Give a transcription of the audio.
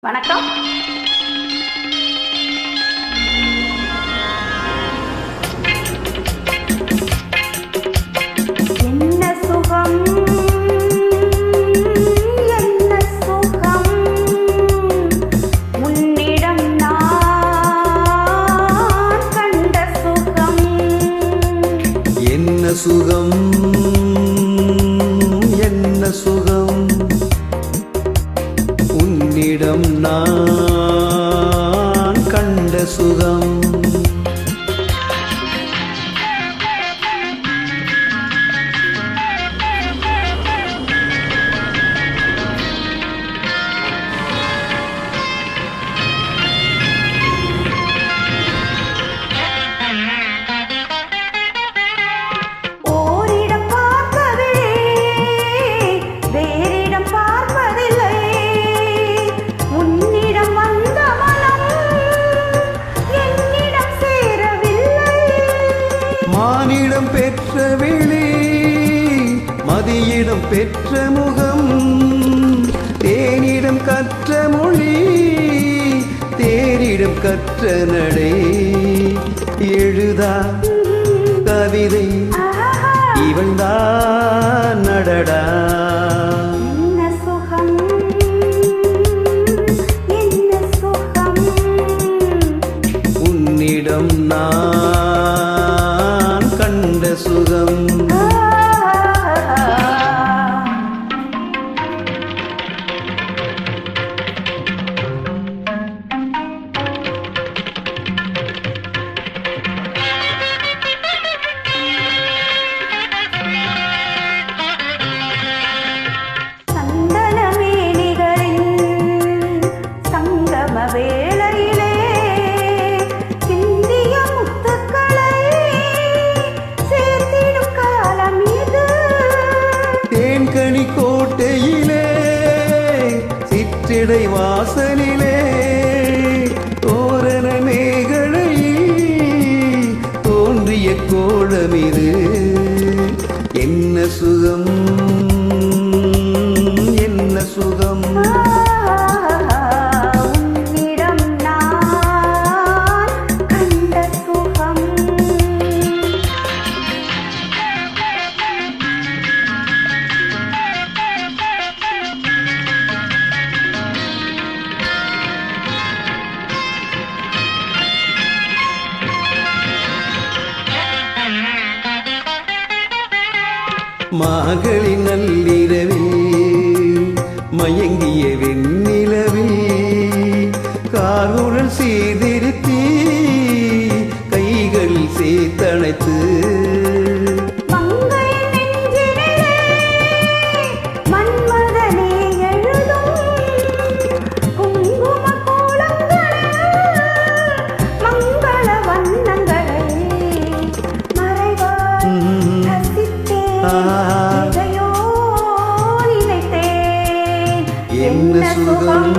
வணக்கம். என்ன சுகம் என்ன சுகம் உன்னிடம் நான் கண்ட சுகம். என்ன சுகம் என்ன சுகம் உன்னிடம் நான் கண்ட சுகம். ஓரிடம் பார்ப்பதிலே வேறிடம் பார்ப்பதில்லை. உன்னிடம் வந்த மனம் என்னிடம் சேரவில்லை. மானிடம் பெற்ற விழி மதியிடம் பெற்ற முகம். தேனிடம் கற்ற மொழி தேரிடம் கற்ற நடை. எழுதா கவிதை இவள்தான் நடடா. என்ன சுகம் என்ன சுகம் உன்னிடம் நான் கண்ட சுகம். வேளையிலே சிந்திய முத்துக்களை சேர்த்திடும் காலம் இது. தேன்கனி கோட்டையிலே சிற்றிடை வாசலிலே தோரண மேகலையில் தோன்றிய கோலம் இது. என்ன சுகம் என்ன சுகம் உன்னிடம் நான் கண்ட சுகம். மாகழி நள்ளிரவில் மயங்கிய வெண்ணிலவில் கார்குழல் சீர்திருத்தி கைகளில் சேர்த்தணைத்து மங்கை நெஞ்சினிலே மன்மதனே எழுதும் குங்கும கோலங்களில் மங்கள வண்ணங்களை மறைவாய் ரசித்தேன். என்ன சுகம்